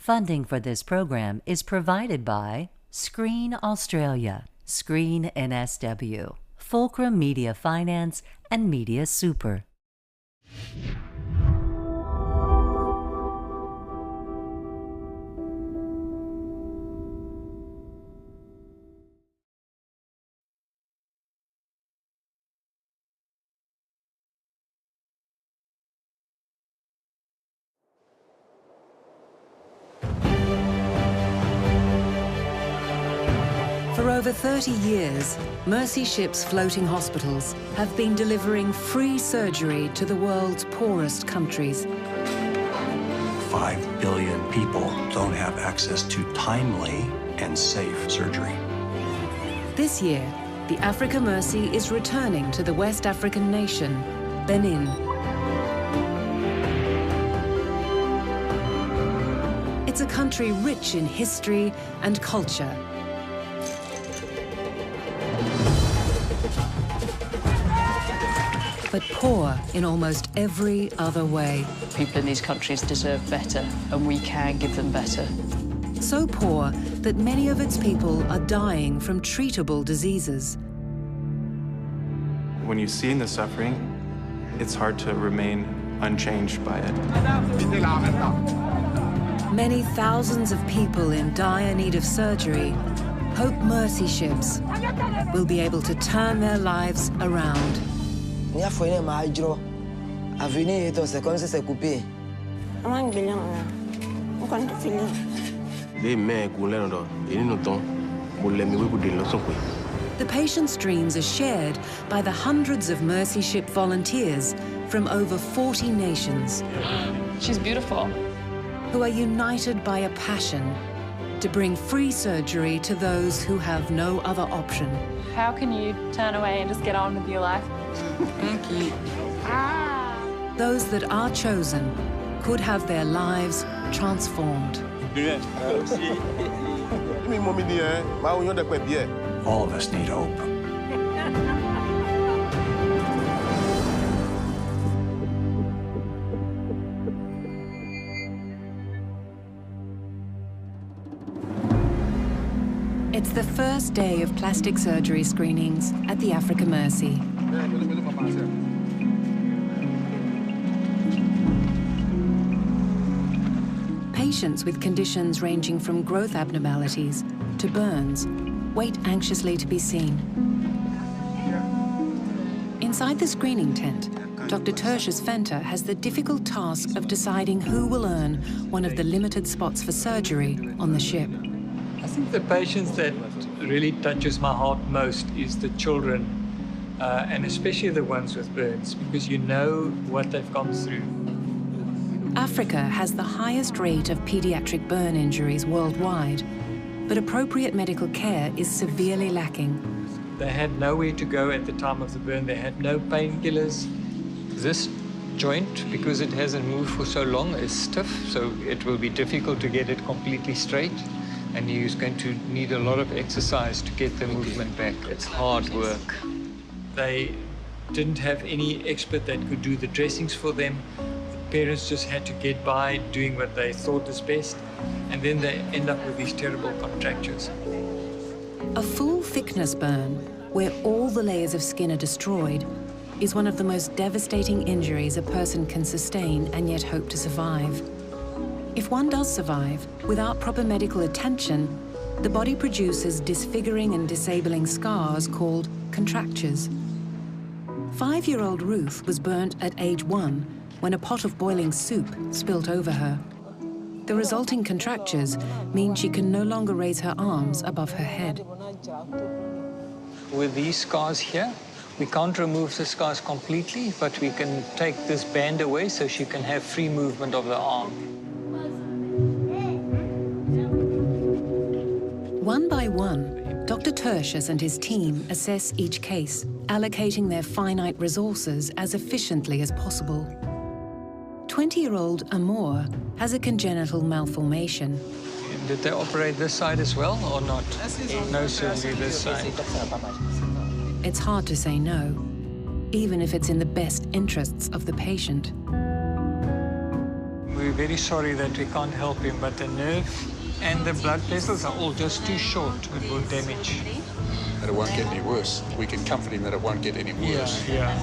Funding for this program is provided by Screen Australia, Screen NSW, Fulcrum Media Finance, and Media Super. For over 30 years, Mercy Ship's floating hospitals have been delivering free surgery to the world's poorest countries. 5 billion people don't have access to timely and safe surgery. This year, the Africa Mercy is returning to the West African nation, Benin. It's a country rich in history and culture. But poor in almost every other way. People in these countries deserve better, and we can give them better. So poor that many of its people are dying from treatable diseases. When you've seen the suffering, it's hard to remain unchanged by it. Many thousands of people in dire need of surgery hope Mercy Ships will be able to turn their lives around. The patient's dreams are shared by the hundreds of Mercy Ship volunteers from over 40 nations. She's beautiful. Who are united by a passion to bring free surgery to those who have no other option. How can you turn away and just get on with your life? Thank you. Those that are chosen could have their lives transformed. All of us need hope. It's the first day of plastic surgery screenings at the Africa Mercy. Patients with conditions ranging from growth abnormalities to burns wait anxiously to be seen. Inside the screening tent, Dr. Tertius Venter has the difficult task of deciding who will earn one of the limited spots for surgery on the ship. I think the patients that really touches my heart most is the children, and especially the ones with burns, because you know what they've gone through. Africa has the highest rate of pediatric burn injuries worldwide, but appropriate medical care is severely lacking. They had nowhere to go at the time of the burn. They had no painkillers. This joint, because it hasn't moved for so long, is stiff, so it will be difficult to get it completely straight. And you're going to need a lot of exercise to get the movement back. It's hard work. They didn't have any expert that could do the dressings for them. The parents just had to get by doing what they thought is best, and then they end up with these terrible contractures. A full thickness burn, where all the layers of skin are destroyed, is one of the most devastating injuries a person can sustain and yet hope to survive. If one does survive, without proper medical attention, the body produces disfiguring and disabling scars called contractures. 5-year-old Ruth was burnt at age 1 when a pot of boiling soup spilt over her. The resulting contractures mean she can no longer raise her arms above her head. With these scars here, we can't remove the scars completely, but we can take this band away so she can have free movement of the arm. One by one, Dr. Tertius and his team assess each case, allocating their finite resources as efficiently as possible. 20-year-old Amor has a congenital malformation. Did they operate this side as well or not? No surgery this side. It's hard to say no, even if it's in the best interests of the patient. We we're very sorry that we can't help him, but the nerve and the blood vessels are all just too short. It will damage. That it won't get any worse. We can comfort him that it won't get any worse. Yeah.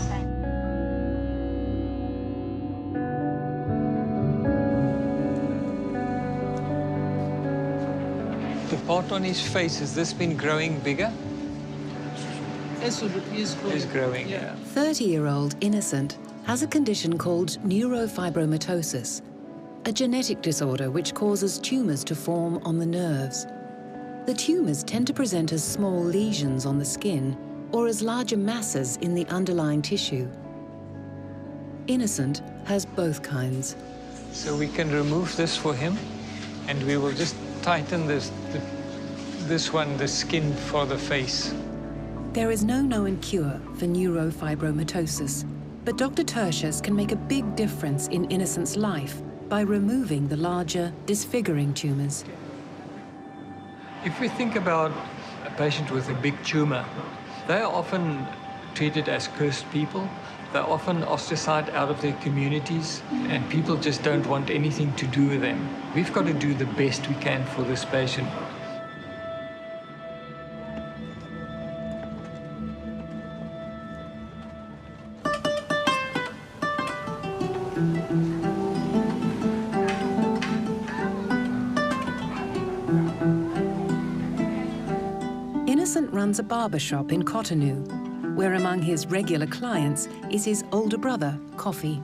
The part on his face, has this been growing bigger? It's growing, yeah. 30-year-old Innocent has a condition called neurofibromatosis, a genetic disorder which causes tumors to form on the nerves. The tumors tend to present as small lesions on the skin or as larger masses in the underlying tissue. Innocent has both kinds. So we can remove this for him, and we will just tighten the skin for the face. There is no known cure for neurofibromatosis, but Dr. Tertius can make a big difference in Innocent's life by removing the larger, disfiguring tumors. If we think about a patient with a big tumor, they are often treated as cursed people. They're often ostracized out of their communities, and people just don't want anything to do with them. We've got to do the best we can for this patient. Innocent runs a barber shop in Cotonou, where among his regular clients is his older brother, Coffee.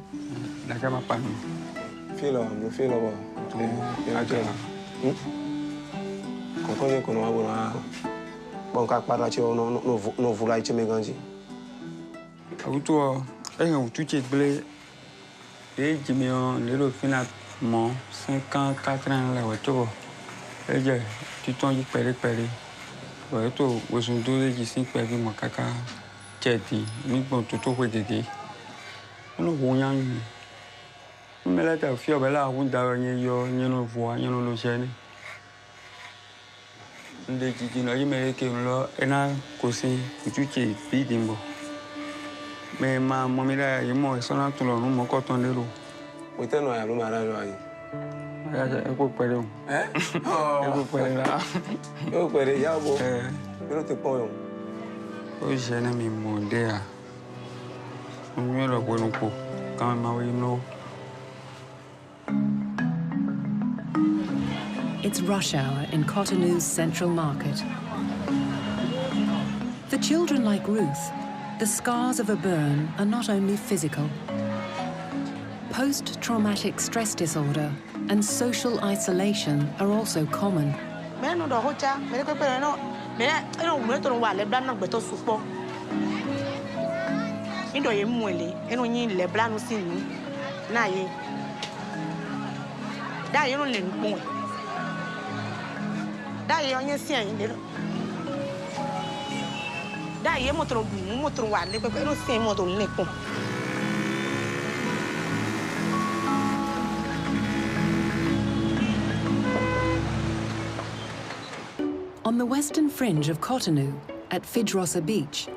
It's rush hour in Cotonou's central market. For children like Ruth, the scars of a burn are not only physical. Post-traumatic stress disorder and social isolation are also common. On the western fringe of Cotonou, at Fidrosa Beach,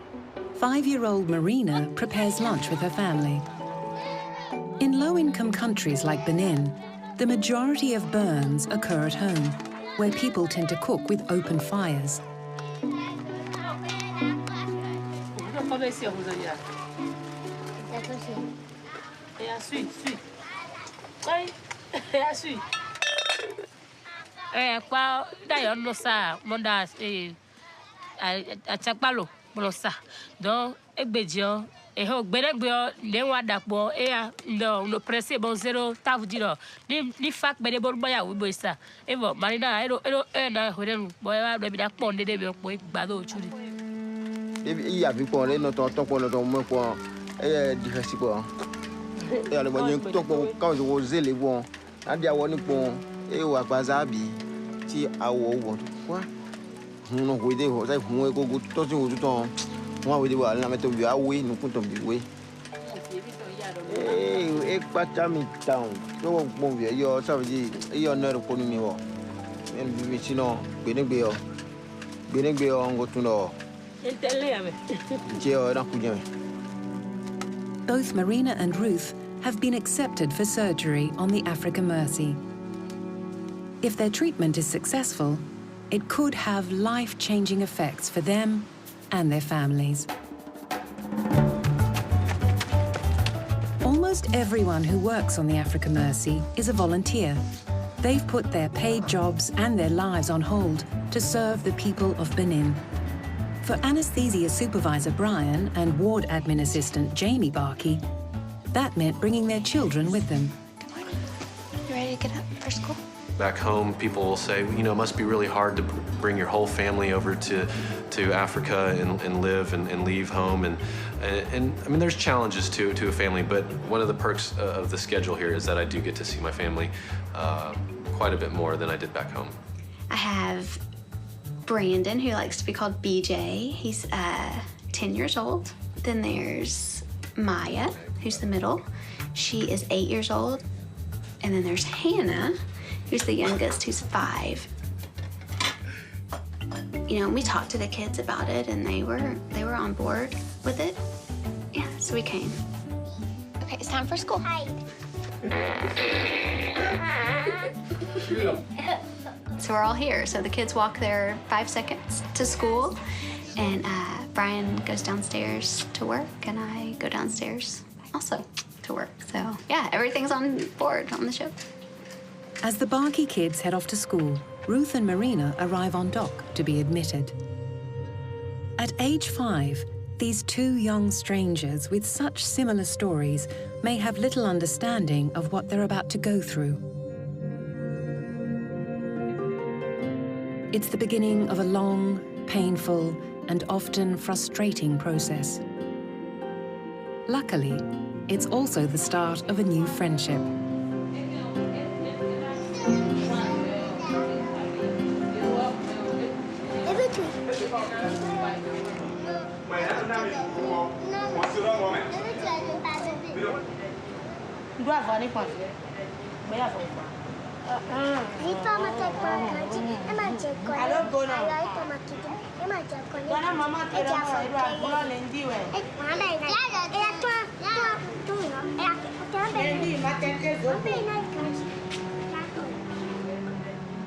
5-year-old Marina prepares lunch with her family. In low-income countries like Benin, the majority of burns occur at home, where people tend to cook with open fires. Both Marina and Ruth have been accepted for surgery on the Africa Mercy. If their treatment is successful, it could have life-changing effects for them and their families. Almost everyone who works on the Africa Mercy is a volunteer. They've put their paid jobs and their lives on hold to serve the people of Benin. For anesthesia supervisor Brian and ward admin assistant Jamie Barkey, that meant bringing their children with them. You ready to get up for school? Back home, people will say, you know, it must be really hard to bring your whole family over to Africa and live and leave home. And I mean, there's challenges to a family, but one of the perks of the schedule here is that I do get to see my family quite a bit more than I did back home. I have Brandon, who likes to be called BJ. He's 10 years old. Then there's Maya, who's the middle. She is 8 years old. And then there's Hannah, who's the youngest, who's 5. You know, we talked to the kids about it, and they were on board with it. Yeah, so we came. Okay, it's time for school. Hi. So we're all here. So the kids walk their 5 seconds to school, and Brian goes downstairs to work, and I go downstairs also to work. So yeah, everything's on board on the ship. As the Barkey kids head off to school, Ruth and Marina arrive on dock to be admitted. At age 5, these two young strangers with such similar stories may have little understanding of what they're about to go through. It's the beginning of a long, painful, and often frustrating process. Luckily, it's also the start of a new friendship.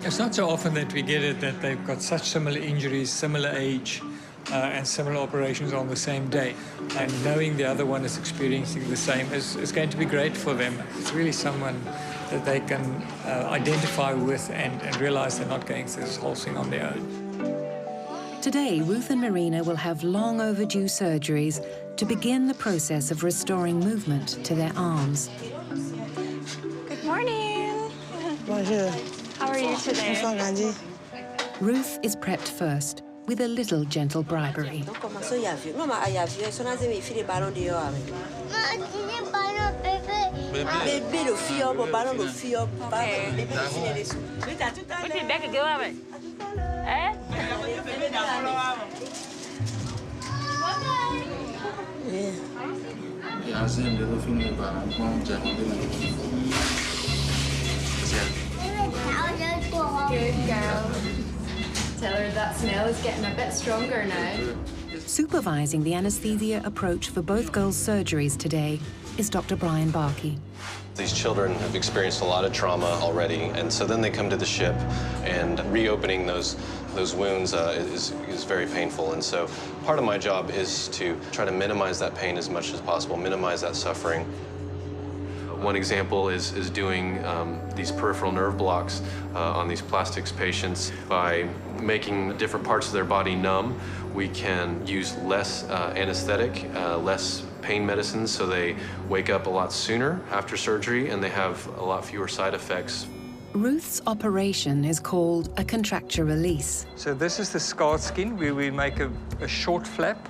It's not so often that we get it that they've got such similar injuries, similar age, and similar operations on the same day. And knowing the other one is experiencing the same is going to be great for them. It's really someone that they can identify with and realize they're not going through this whole thing on their own. Today, Ruth and Marina will have long overdue surgeries to begin the process of restoring movement to their arms. Good morning. Bonjour. How are you today? Ruth is prepped first with a little gentle bribery. Good girl. Tell her that smell is getting a bit stronger now. Supervising the anesthesia approach for both girls' surgeries today is Dr. Brian Barkey. These children have experienced a lot of trauma already, and so then they come to the ship, and reopening those wounds is very painful. And so part of my job is to try to minimize that pain as much as possible, minimize that suffering. One example is doing these peripheral nerve blocks on these plastics patients. By making different parts of their body numb, we can use less anesthetic, less pain medicines, so they wake up a lot sooner after surgery and they have a lot fewer side effects. Ruth's operation is called a contracture release. So this is the scarred skin where we make a short flap,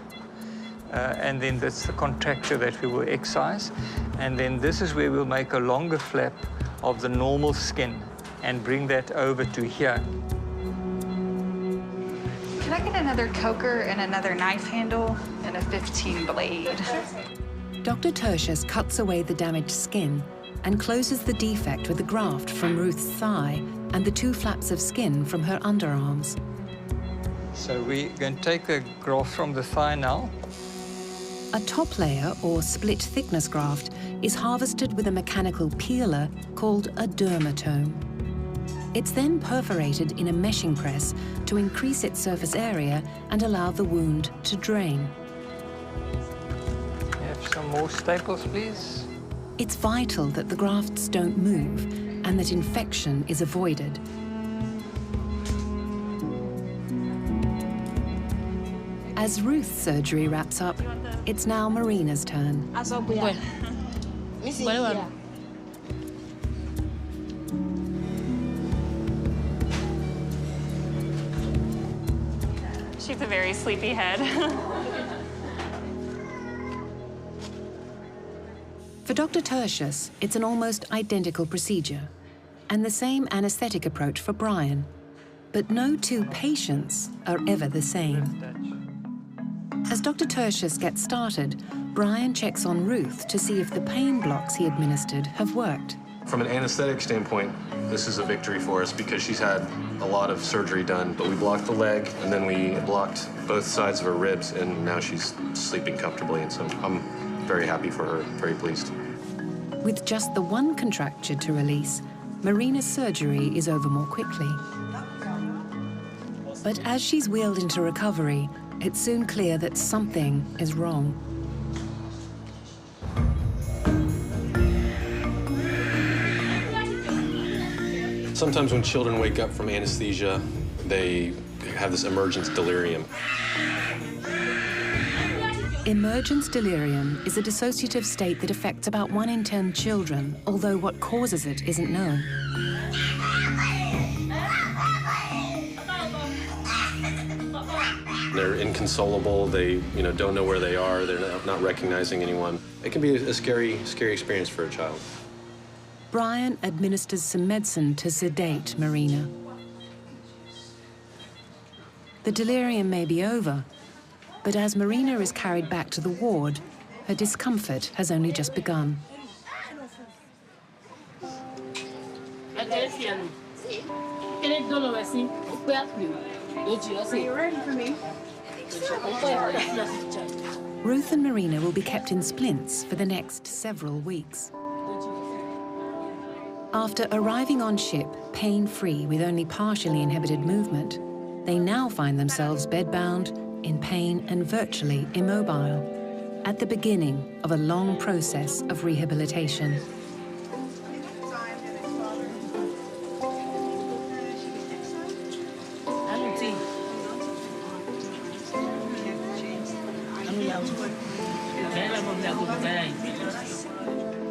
and then that's the contracture that we will excise. And then this is where we'll make a longer flap of the normal skin and bring that over to here. Can I get another coker and another knife handle and a 15 blade? Dr. Tertius cuts away the damaged skin and closes the defect with a graft from Ruth's thigh and the 2 flaps of skin from her underarms. So we're going to take the graft from the thigh now. A top layer, or split thickness graft, is harvested with a mechanical peeler called a dermatome. It's then perforated in a meshing press to increase its surface area and allow the wound to drain. Have some more staples, please. It's vital that the grafts don't move and that infection is avoided. As Ruth's surgery wraps up, it's now Marina's turn. She's a very sleepy head. For Dr. Tertius, it's an almost identical procedure and the same anesthetic approach for Brian. But no two patients are ever the same. As Dr. Tertius gets started, Brian checks on Ruth to see if the pain blocks he administered have worked. From an anesthetic standpoint, this is a victory for us because she's had a lot of surgery done, but we blocked the leg and then we blocked both sides of her ribs, and now she's sleeping comfortably, and so I'm very happy for her, very pleased. With just the one contracture to release, Marina's surgery is over more quickly. But as she's wheeled into recovery, it's soon clear that something is wrong. Sometimes when children wake up from anesthesia, they have this emergence delirium. Emergence delirium is a dissociative state that affects about 1 in 10 children, although what causes it isn't known. They're inconsolable, they don't know where they are, they're not recognizing anyone. It can be a scary experience for a child. Brian administers some medicine to sedate Marina. The delirium may be over, but as Marina is carried back to the ward, her discomfort has only just begun. Are you ready for me? Ruth and Marina will be kept in splints for the next several weeks. After arriving on ship, pain-free with only partially inhibited movement, they now find themselves bedbound, in pain and virtually immobile, at the beginning of a long process of rehabilitation.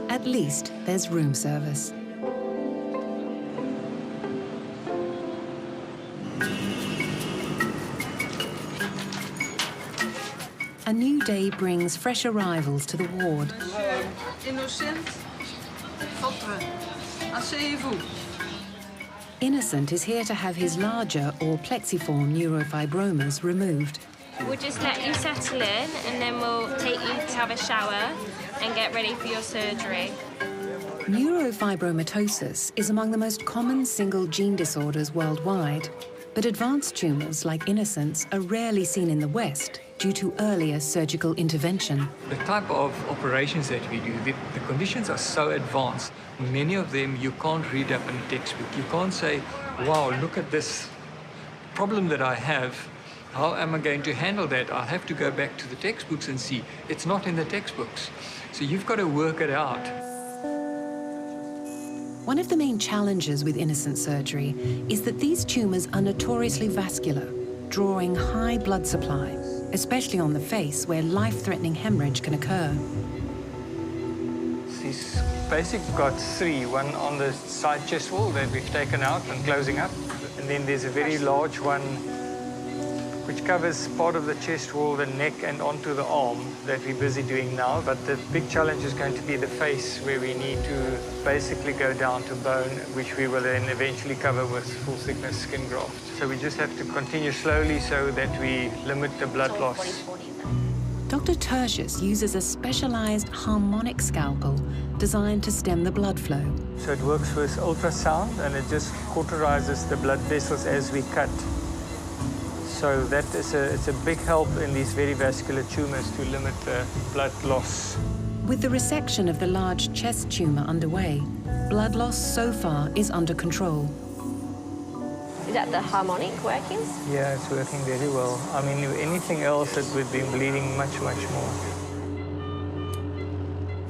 At least there's room service. A new day brings fresh arrivals to the ward. Innocent is here to have his larger or plexiform neurofibromas removed. We'll just let you settle in and then we'll take you to have a shower and get ready for your surgery. Neurofibromatosis is among the most common single gene disorders worldwide, but advanced tumors like Innocent's are rarely seen in the West due to earlier surgical intervention. The type of operations that we do, the conditions are so advanced. Many of them you can't read up in a textbook. You can't say, wow, look at this problem that I have. How am I going to handle that? I'll have to go back to the textbooks and see. It's not in the textbooks. So you've got to work it out. One of the main challenges with Innocent surgery is that these tumors are notoriously vascular, drawing high blood supply, especially on the face where life-threatening hemorrhage can occur. He's basically got three, one on the side chest wall that we've taken out and closing up. And then there's a very large one which covers part of the chest wall, the neck, and onto the arm that we're busy doing now. But the big challenge is going to be the face, where we need to basically go down to bone, which we will then eventually cover with full-thickness skin graft. So we just have to continue slowly so that we limit the blood loss. Dr. Tertius uses a specialized harmonic scalpel designed to stem the blood flow. So it works with ultrasound, and it just cauterizes the blood vessels as we cut. So that is it's a big help in these very vascular tumors to limit the blood loss. With the resection of the large chest tumor underway, blood loss so far is under control. Is that the harmonic working? Yeah, it's working very well. I mean, anything else that would be bleeding much, much more.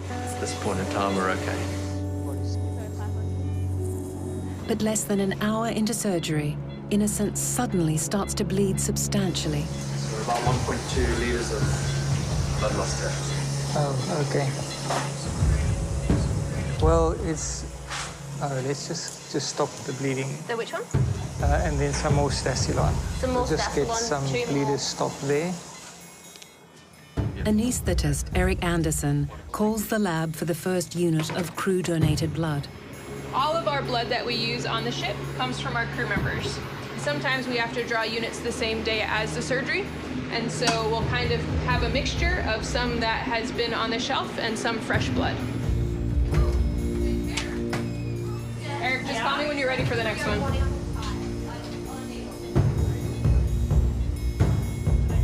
At this point in time, we're okay. But less than an hour into surgery, Innocent suddenly starts to bleed substantially. So about 1.2 litres of blood loss there. Oh, okay. Well, it's... let's just stop the bleeding. So which one? And then some more Stacylon. Some more just get some bleeders stopped there. Anaesthetist Eric Anderson calls the lab for the first unit of crew-donated blood. All of our blood that we use on the ship comes from our crew members. Sometimes we have to draw units the same day as the surgery, and so we'll kind of have a mixture of some that has been on the shelf and some fresh blood. Eric, just call me when you're ready for the next one.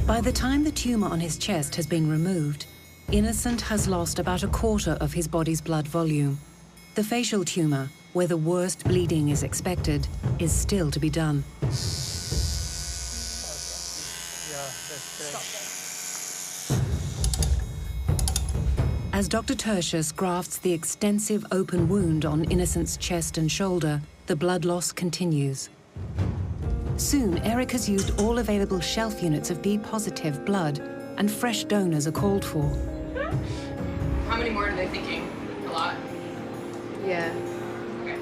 By the time the tumor on his chest has been removed, Innocent has lost about a quarter of his body's blood volume. The facial tumor, where the worst bleeding is expected, is still to be done. As Dr. Tertius grafts the extensive open wound on Innocent's chest and shoulder, the blood loss continues. Soon, Eric has used all available shelf units of B-positive blood, and fresh donors are called for. How many more are they thinking? A lot? Yeah. Okay.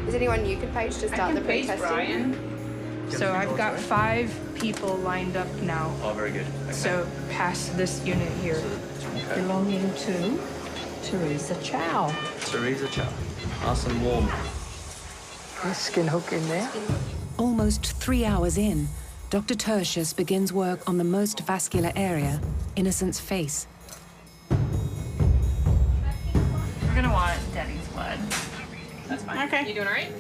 Is anyone you could page to start the pre-testing? Brian. So I've got 5 people lined up now. Oh, very good. Okay. So past this unit here. Okay. Belonging to Teresa Chow. Teresa Chow. Nice and warm. Skin hook in there. Almost 3 hours in, Dr. Tertius begins work on the most vascular area, Innocent's face. We're gonna want Daddy's blood. That's fine. Okay. You doing all right?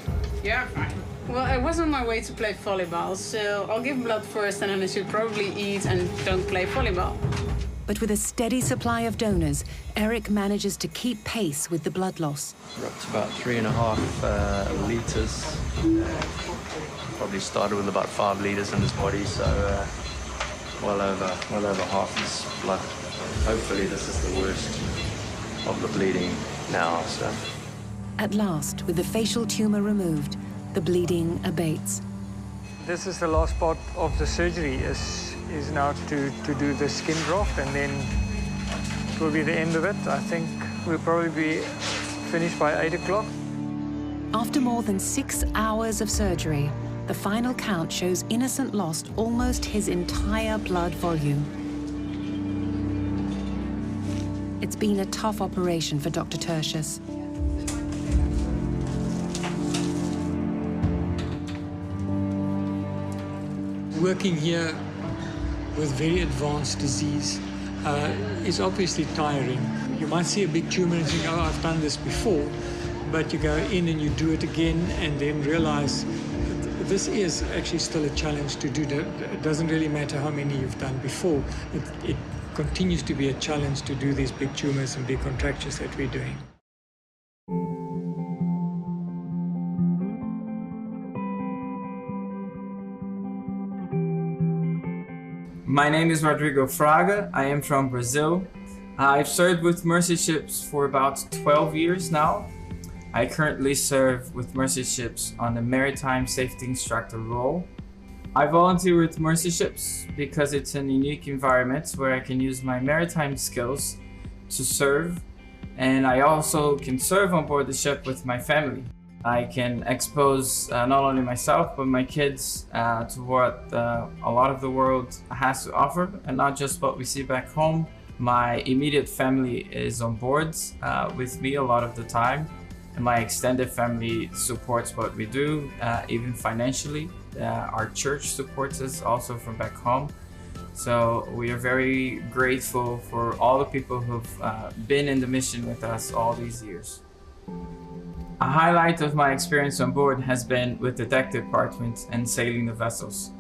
Yeah, fine. Well, I was on my way to play volleyball, so I'll give blood first, and then I should probably eat and don't play volleyball. But with a steady supply of donors, Eric manages to keep pace with the blood loss. We're up to about 3.5 litres. Probably started with about 5 litres in his body, so well over half his blood. Hopefully this is the worst of the bleeding now. So. At last, with the facial tumor removed, the bleeding abates. This is the last part of the surgery, is now to do the skin graft, and then it will be the end of it. I think we'll probably be finished by 8 o'clock. After more than 6 hours of surgery, the final count shows Innocent lost almost his entire blood volume. It's been a tough operation for Dr. Tertius. Working here with very advanced disease is obviously tiring. You might see a big tumor and think, oh, I've done this before, but you go in and you do it again and then realize this is actually still a challenge to do. It doesn't really matter how many you've done before. It continues to be a challenge to do these big tumors and big contractures that we're doing. My name is Rodrigo Fraga. I am from Brazil. I've served with Mercy Ships for about 12 years now. I currently serve with Mercy Ships on the Maritime Safety Instructor role. I volunteer with Mercy Ships because it's an unique environment where I can use my maritime skills to serve, and I also can serve on board the ship with my family. I can expose not only myself but my kids to what a lot of the world has to offer, and not just what we see back home. My immediate family is on board with me a lot of the time, and my extended family supports what we do, even financially. Our church supports us also from back home. So we are very grateful for all the people who've been in the mission with us all these years. A highlight of my experience on board has been with the deck department and sailing the vessels.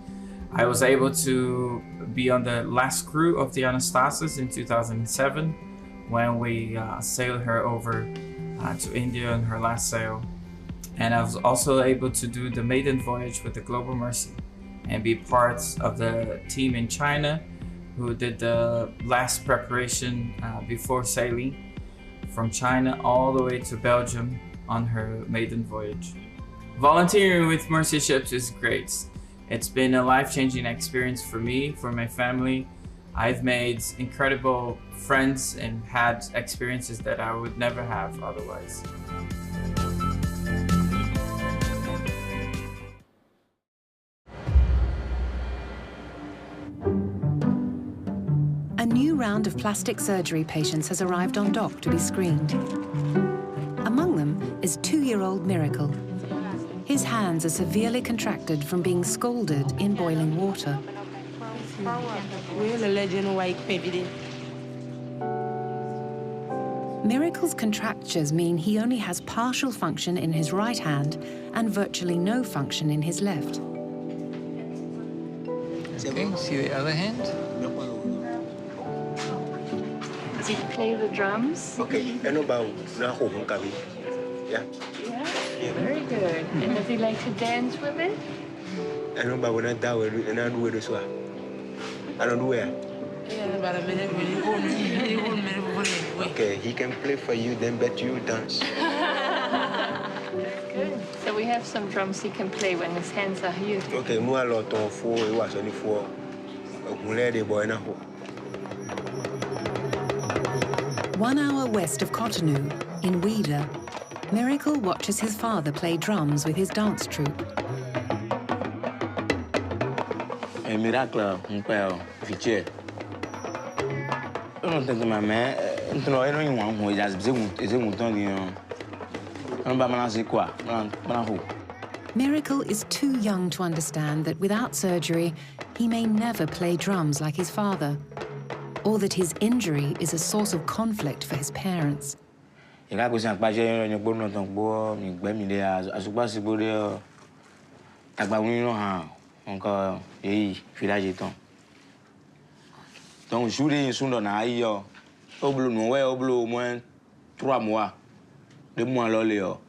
I was able to be on the last crew of the Anastasis in 2007 when we sailed her over to India on her last sail. And I was also able to do the maiden voyage with the Global Mercy and be part of the team in China who did the last preparation before sailing from China all the way to Belgium on her maiden voyage. Volunteering with Mercy Ships is great. It's been a life-changing experience for me, for my family. I've made incredible friends and had experiences that I would never have otherwise. A new round of plastic surgery patients has arrived on dock to be screened. Among them is 2-year-old Miracle. His hands are severely contracted from being scalded in boiling water. Miracle's contractures mean he only has partial function in his right hand and virtually no function in his left. Okay, see the other hand? Does he play the drums? Okay, I know about yeah. Yeah, very good. And does he like to dance with it? I know about when I do it, and I do it as well. I don't do it. Okay, he can play for you, then bet you dance. Good. So we have some drums he can play when his hands are healed. Okay, more a lot of 4, it was only 4. Mulher boy na ho. 1 hour west of Cotonou, in Ouida, Miracle watches his father play drums with his dance troupe. Un miracle, mon père, fiché. Non tanto ma me, non è non un ho già un ton di non ba manasi qua, mana ho. Miracle is too young to understand that without surgery, he may never play drums like his father, or that his injury is a source of conflict for his parents. Il a besoin pas j'ai une bonne temps pour mi gbe mi de a so pas si bo de agba won no ha encore yi village ton. Donc jour in sun na ayi yo. Oblo no we oblo au moins 3 mois. 2 mois lo le yo.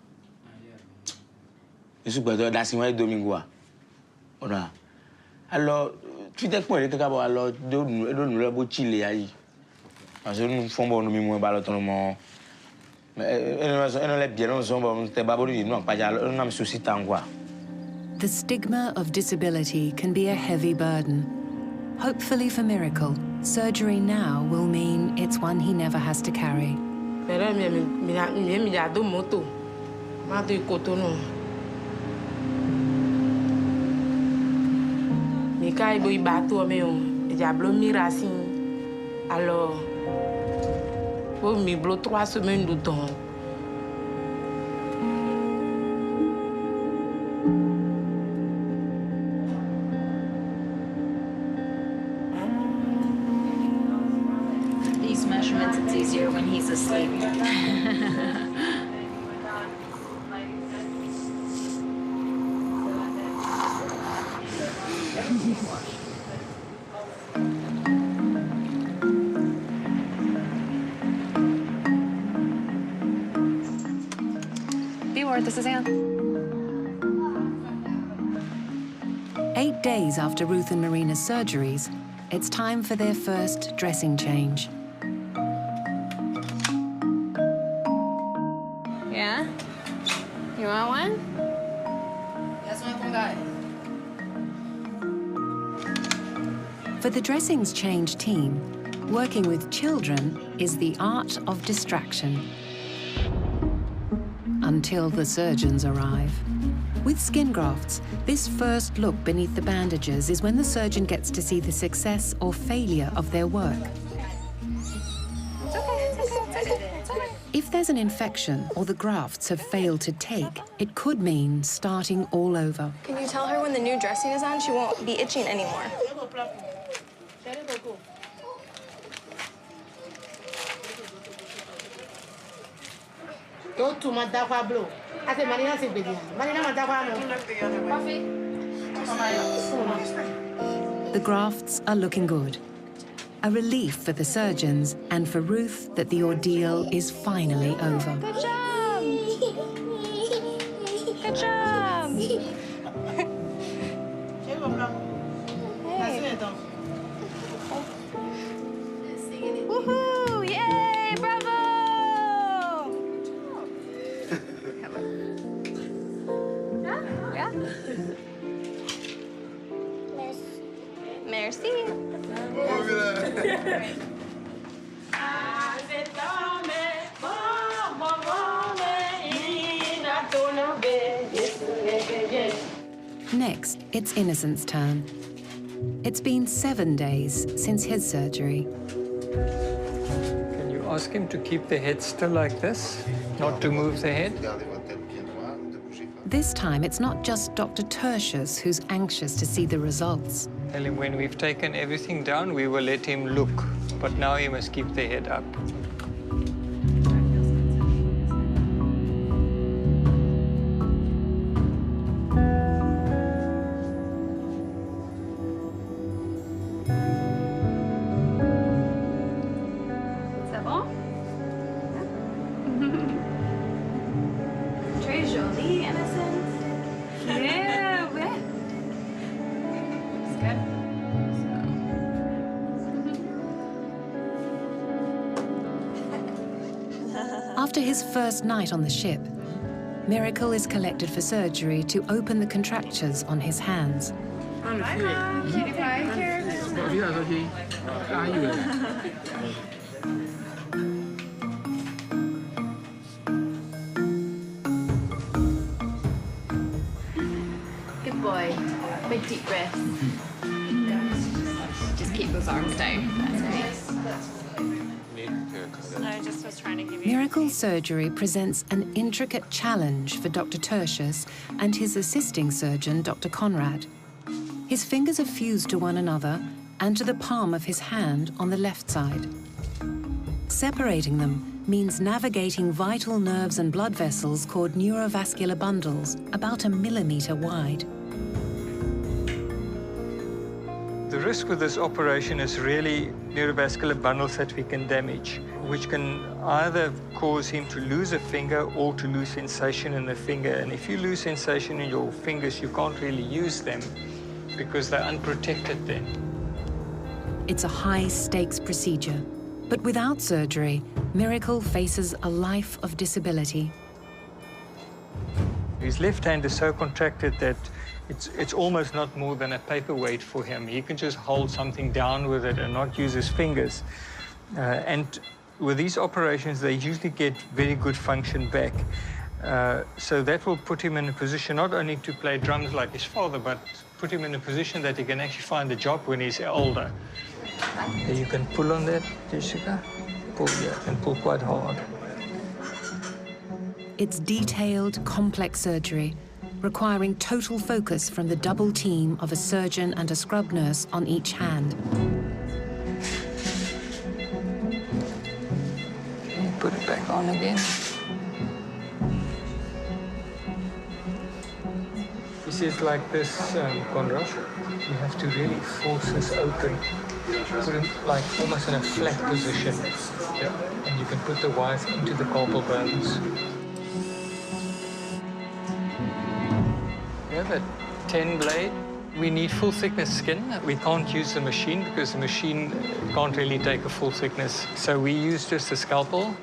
Isu gbe da sin wa domingo a. Ora. Alors tu te point te ka bo alors do nu le bo chile ayi. Parce que nous font bon nous mi mo ba lo ton mo. The stigma of disability can be a heavy burden. Hopefully for Miracle, surgery now will mean it's one he never has to carry. Oh, mi blo 3 semaines de temps. These measurements, it's easier when he's asleep. This is Anne. 8 days after Ruth and Marina's surgeries, it's time for their first dressing change. Yeah? You want one? That's my guy. For the dressings change team, working with children is the art of distraction. Until the surgeons arrive. With skin grafts, this first look beneath the bandages is when the surgeon gets to see the success or failure of their work. It's okay. If there's an infection or the grafts have failed to take, it could mean starting all over. Can you tell her when the new dressing is on, she won't be itching anymore? Go to my blow. I said, Marina, Marina, The grafts are looking good. A relief for the surgeons and for Ruth that the ordeal is finally over. Good job! Good job! Hey. Woohoo! Yay! Bravo! Yeah? Merci. Next, it's Innocent's turn. It's been 7 days since his surgery. Can you ask him to keep the head still like this, not to move the head? This time, it's not just Dr. Tertius who's anxious to see the results. Tell him when we've taken everything down, we will let him look. But now he must keep the head up. C'est bon? Très joli, Innocent. Yeah, ouais. It's good. After his first night on the ship, Miracle is collected for surgery to open the contractures on his hands. Cutie pie, here. Good boy. Big deep breaths. Just keep those arms down. That's great. I just was trying to give you... Miracle's surgery presents an intricate challenge for Dr. Tertius and his assisting surgeon, Dr. Conrad. His fingers are fused to one another and to the palm of his hand on the left side. Separating them means navigating vital nerves and blood vessels called neurovascular bundles, about 1 millimeter wide. The risk with this operation is really neurovascular bundles that we can damage, which can either cause him to lose a finger or to lose sensation in the finger. And if you lose sensation in your fingers, you can't really use them because they're unprotected then. It's a high-stakes procedure, but without surgery, Miracle faces a life of disability. His left hand is so contracted that it's almost not more than a paperweight for him. He can just hold something down with it and not use his fingers. And with these operations, they usually get very good function back. So that will put him in a position not only to play drums like his father, but put him in a position that he can actually find a job when he's older. You can pull on that, Jessica. Pull, yeah, and pull quite hard. It's detailed, complex surgery, requiring total focus from the double team of a surgeon and a scrub nurse on each hand. Okay, put it back on again. This is like this, Conrad. You have to really force this open. Put it like almost in a flat position. Yeah. And you can put the wires into the carpal bones. We have a 10 blade. We need full thickness skin. We can't use the machine because the machine can't really take a full thickness. So we use just a scalpel.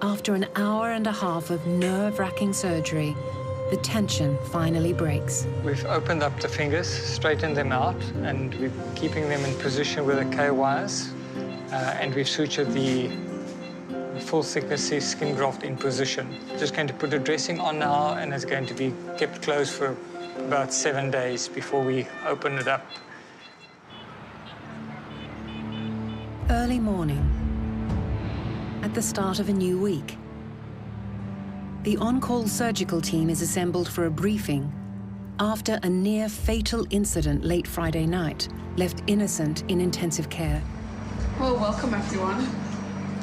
After an hour and a half of nerve-wracking surgery, the tension finally breaks. We've opened up the fingers, straightened them out, and we're keeping them in position with the K-wires. And we've sutured the full thickness skin graft in position. Just going to put a dressing on now, and it's going to be kept closed for about 7 days before we open it up. Early morning, at the start of a new week. The on-call surgical team is assembled for a briefing after a near-fatal incident late Friday night left Innocent in intensive care. Well, welcome everyone.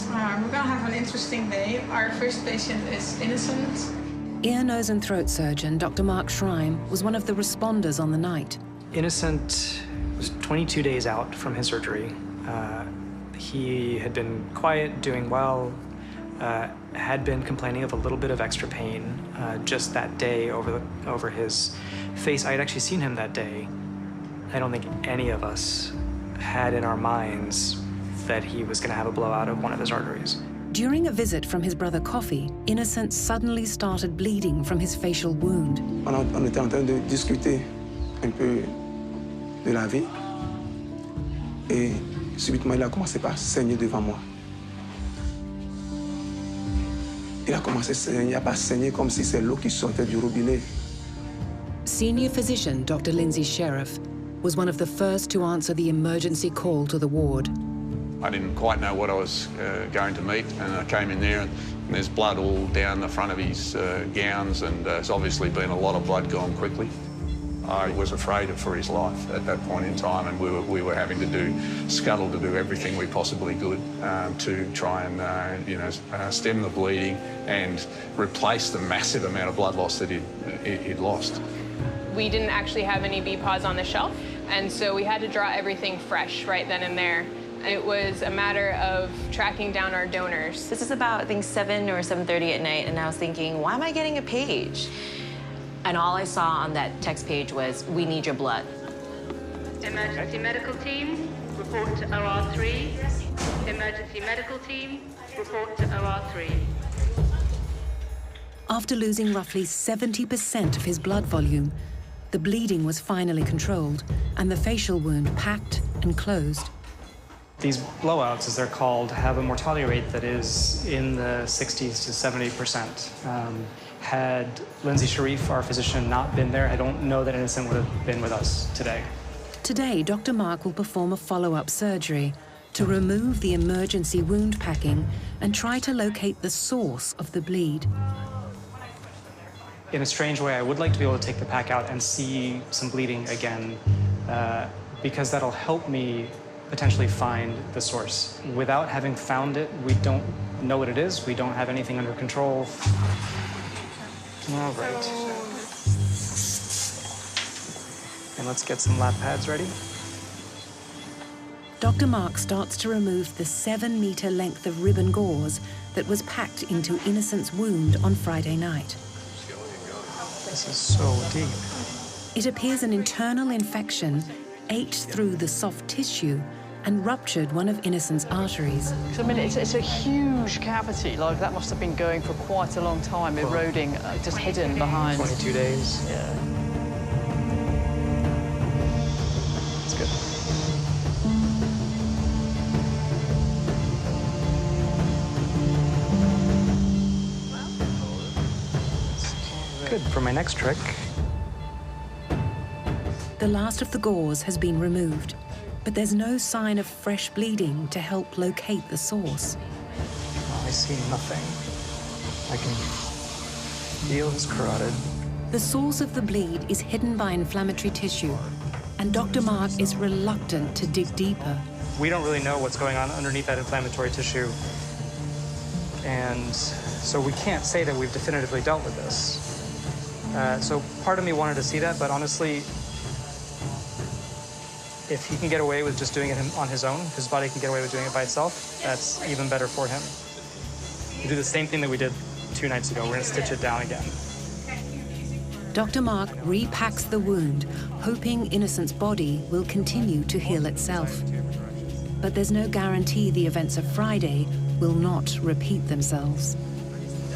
We're gonna have an interesting day. Our first patient is Innocent. Ear, nose and throat surgeon Dr. Mark Schreim was one of the responders on the night. Innocent was 22 days out from his surgery. He had been quiet, doing well, had been complaining of a little bit of extra pain just that day over his face. I had actually seen him that day. I don't think any of us had in our minds that he was going to have a blowout of one of his arteries. During a visit from his brother Coffee, Innocent suddenly started bleeding from his facial wound. On était en train de discuter un peu de la vie et subitement il a commencé par saigner devant moi. Il a commencé à saigner, pas saigner comme si c'est l'eau qui sortait du robinet. Senior physician Dr. Lindsay Sheriff was one of the first to answer the emergency call to the ward. I didn't quite know what I was going to meet, and I came in there and there's blood all down the front of his gowns, and there's obviously been a lot of blood gone quickly. I was afraid for his life at that point in time, and we were having to scuttle to do everything we possibly could to try and stem the bleeding and replace the massive amount of blood loss that he'd lost. We didn't actually have any BPAWs on the shelf, and so we had to draw everything fresh right then and there. It was a matter of tracking down our donors. This is about, I think, 7 or 7:30 at night, and I was thinking, why am I getting a page? And all I saw on that text page was, we need your blood. Emergency medical team, report to OR3. Emergency medical team, report to OR3. After losing roughly 70% of his blood volume, the bleeding was finally controlled and the facial wound packed and closed. These blowouts, as they're called, have a mortality rate that is in the 60s to 70%. Had Lindsay Sharif, our physician, not been there, I don't know that Innocent would have been with us today. Today, Dr. Mark will perform a follow-up surgery to remove the emergency wound packing and try to locate the source of the bleed. In a strange way, I would like to be able to take the pack out and see some bleeding again, because that'll help me potentially find the source. Without having found it, we don't know what it is. We don't have anything under control. All right. And let's get some lap pads ready. Dr. Mark starts to remove the 7-meter length of ribbon gauze that was packed into Innocent's wound on Friday night. This is so deep. It appears an internal infection ate through the soft tissue and ruptured one of Innocent's arteries. I mean, it's a huge cavity. Like, that must have been going for quite a long time, eroding, just hidden behind. 22 days. Yeah. That's good. Good. For my next trick. The last of the gauze has been removed, but there's no sign of fresh bleeding to help locate the source. I see nothing. I can feel his carotid. The source of the bleed is hidden by inflammatory tissue, and Dr. Mark is reluctant to dig deeper. We don't really know what's going on underneath that inflammatory tissue, and so we can't say that we've definitively dealt with this. So part of me wanted to see that, but honestly, if he can get away with just doing it on his own, if his body can get away with doing it by itself, that's even better for him. We do the same thing that we did 2 nights ago. We're going to stitch it down again. Dr. Mark repacks the wound, hoping Innocent's body will continue to heal itself. But there's no guarantee the events of Friday will not repeat themselves.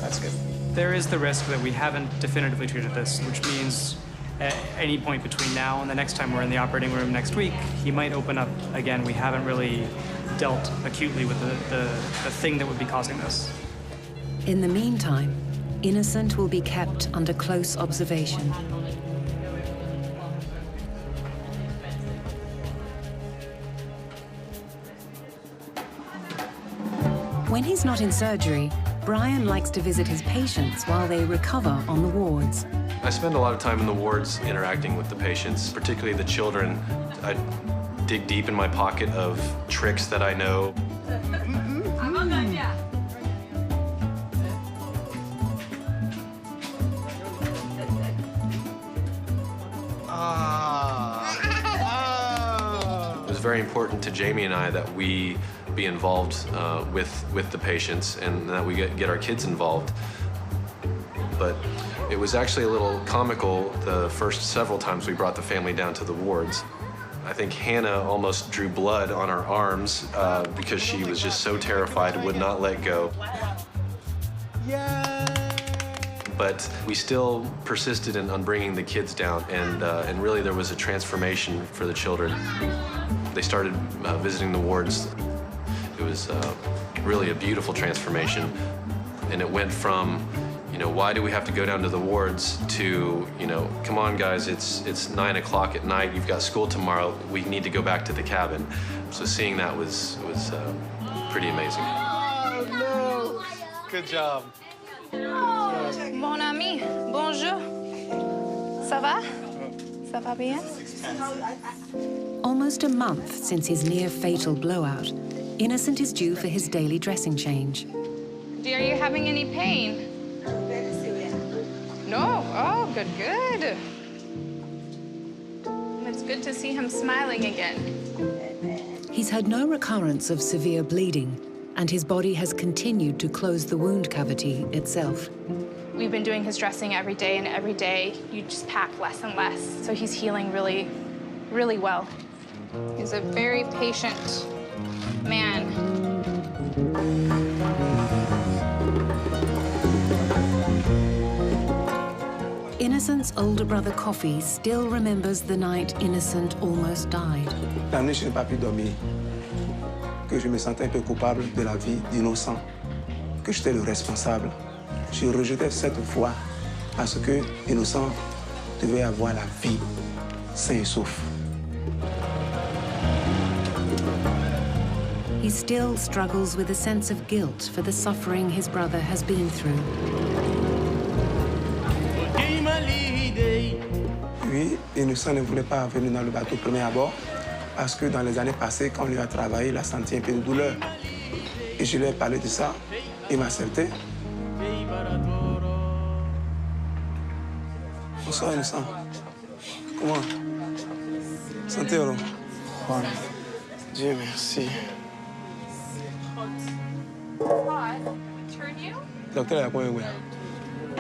That's good. There is the risk that we haven't definitively treated this, which means at any point between now and the next time we're in the operating room next week, he might open up again. We haven't really dealt acutely with the thing that would be causing this. In the meantime, Innocent will be kept under close observation. When he's not in surgery, Brian likes to visit his patients while they recover on the wards. I spend a lot of time in the wards interacting with the patients, particularly the children. I dig deep in my pocket of tricks that I know. very important to Jamie and I that we be involved with the patients and that we get our kids involved. But it was actually a little comical the first several times we brought the family down to the wards. I think Hannah almost drew blood on her arms because she was just so terrified and would not let go. But we still persisted on bringing the kids down, and really there was a transformation for the children. They started visiting the wards. It was really a beautiful transformation, and it went from, you know, why do we have to go down to the wards to, you know, come on guys, it's 9 o'clock at night, you've got school tomorrow, we need to go back to the cabin. So seeing that was pretty amazing. Oh, no. Good job. Mon ami, bonjour. Ça va? Ça va bien? Almost a month since his near-fatal blowout, Innocent is due for his daily dressing change. Are you having any pain? No? Oh, good, good. It's good to see him smiling again. He's had no recurrence of severe bleeding, and his body has continued to close the wound cavity itself. We've been doing his dressing every day, and every day you just pack less and less. So he's healing really, really well. He's a very patient man. Innocent's older brother Coffee still remembers the night Innocent almost died. La nuit, je n'ai pas pu dormir. Que je me sentais un peu coupable de la vie d'Innocent, que j'étais le responsable. Je rejetais cette foi parce que Innocent devait avoir la vie sain et sauf. He still struggles with a sense of guilt for the suffering his brother has been through. Oui, Innocent ne voulait pas venir dans le bateau premier à bord parce que dans les années passées, quand on lui a travaillé, il a senti un peu de douleur. Et je lui ai parlé de ça, il m'a accepté. Bonsoir, Innocent. Comment? Santé, alors? Bon. Dieu merci. Docteur, il y a quoi, oui?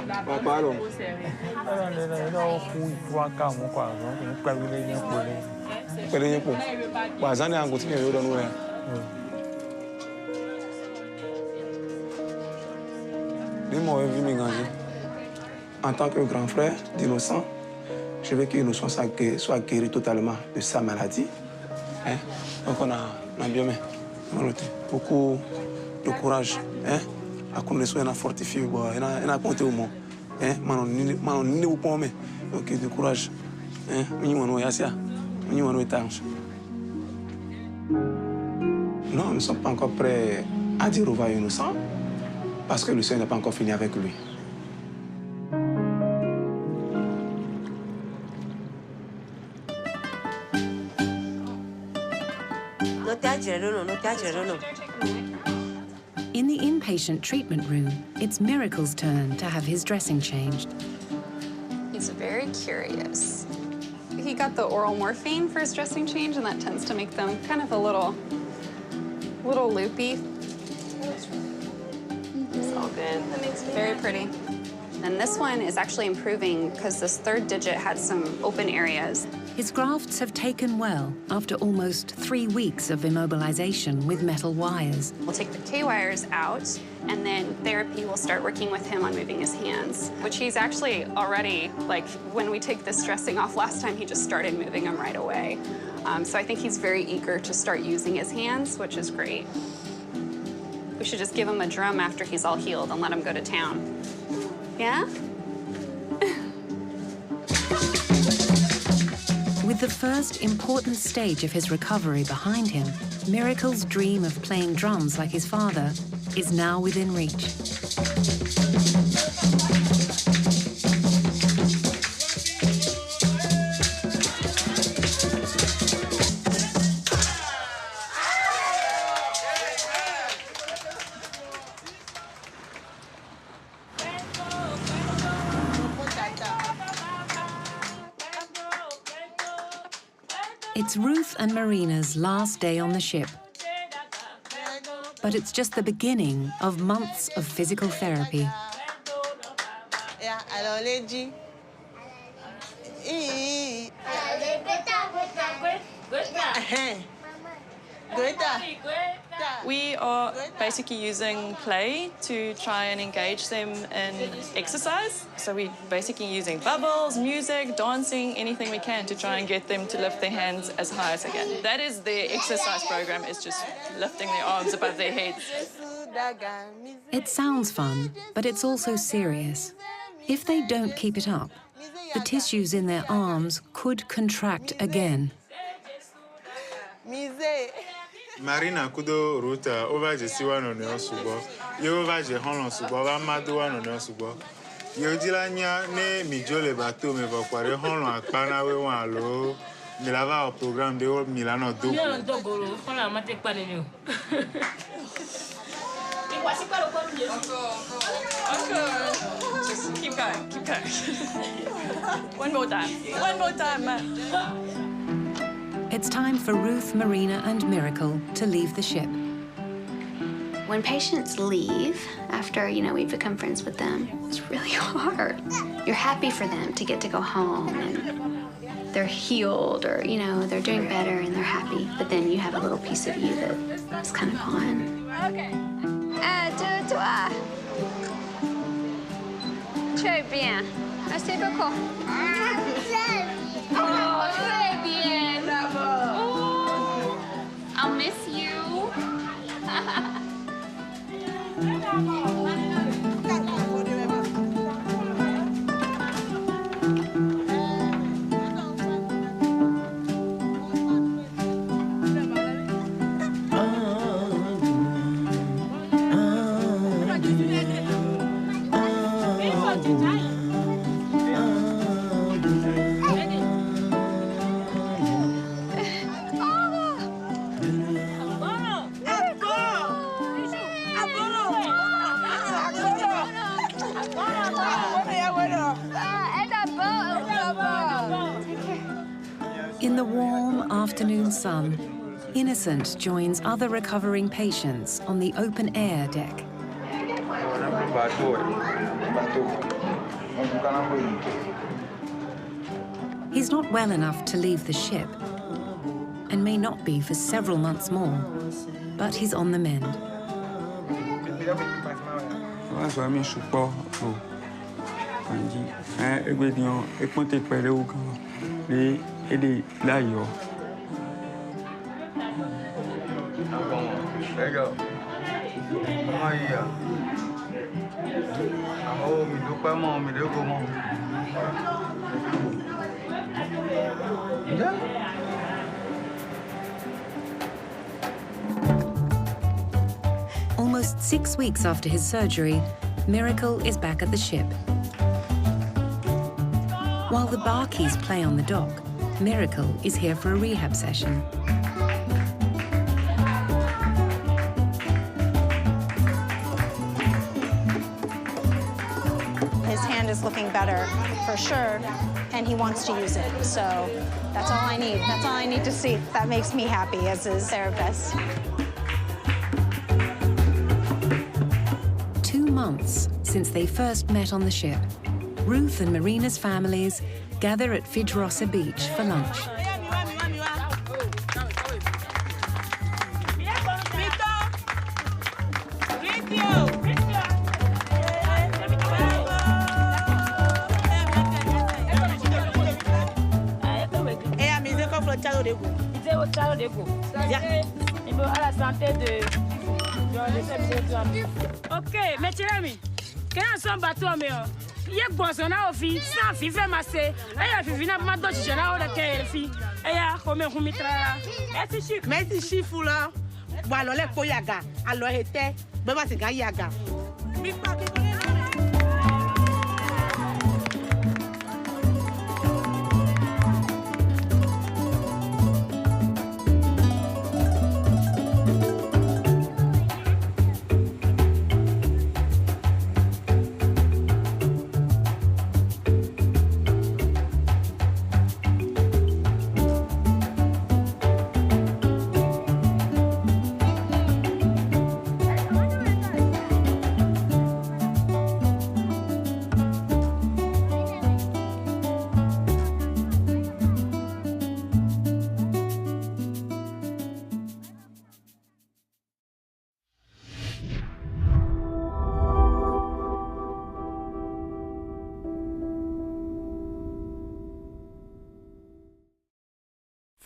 Papa, alors? En tant que grand frère d'Innocent, je veux qu'Innocent soit guéri totalement de sa maladie. Hein? Donc on a bien mis beaucoup de courage. Hein? À connaître on a fortifié, on a compté au monde. Hein? Donc de courage. Hein? Non, nous ne sommes pas encore prêts à dire au revoir à Innocent parce que le Seigneur n'a pas encore fini avec lui. In the inpatient treatment room, it's Miracle's turn to have his dressing changed. He's very curious. He got the oral morphine for his dressing change, and that tends to make them kind of a little loopy. It's all good. That makes me very pretty. And this one is actually improving because this third digit had some open areas. His grafts have taken well after almost 3 weeks of immobilization with metal wires. We'll take the K-wires out, and then therapy will start working with him on moving his hands, which he's actually already, like, when we take this dressing off last time, he just started moving them right away. So I think he's very eager to start using his hands, which is great. We should just give him a drum after he's all healed and let him go to town. Yeah? With the first important stage of his recovery behind him, Miracle's dream of playing drums like his father is now within reach. It's Ruth and Marina's last day on the ship. But it's just the beginning of months of physical therapy. We are basically using play to try and engage them in exercise. So we're basically using bubbles, music, dancing, anything we can to try and get them to lift their hands as high as they can. That is their exercise program, is just lifting their arms above their heads. It sounds fun, but it's also serious. If they don't keep it up, the tissues in their arms could contract again. Marina kudo ruta over the siwano ne osubo. Yo over the hono subo ba madu wano ne osubo. Yo dilanya ne mijole bato me vakware hono akpana we wan lo. Milava o program de o Milano dogo. Yo dogoro, hono amate pa ne yo. Just keep going, keep going. One more time, man. It's time for Ruth, Marina, and Miracle to leave the ship. When patients leave, after, we've become friends with them, it's really hard. You're happy for them to get to go home and they're healed or, they're doing better and they're happy. But then you have a little piece of you that's kind of gone. Okay. 1, 2, 3. Très bien. Merci beaucoup. Oh, très bien. Bravo. Oh, I'll miss you. In the warm afternoon sun, Innocent joins other recovering patients on the open-air deck. He's not well enough to leave the ship, and may not be for several months more, but he's on the mend. There you go. Almost 6 weeks after his surgery, Miracle is back at the ship. While the barkeys play on the dock, Miracle is here for a rehab session. His hand is looking better, for sure, and he wants to use it. So that's all I need. That's all I need to see. That makes me happy as his therapist. 2 months since they first met on the ship, Ruth and Marina's families gather at Fidrosa Beach for lunch. Ok, mais tu l'as mis. Quand on s'en bateau, mais il y a quoi son aofi, sans fife massé. Et il y a fini ma doche, j'en ai au laquelle fille. Et il y a comme un rumitra. Merci chiffre là. Bon alors les koyaga, alors était, ben moi c'est gayaga.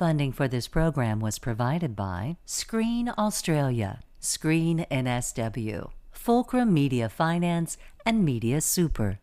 Funding for this program was provided by Screen Australia, Screen NSW, Fulcrum Media Finance, and Media Super.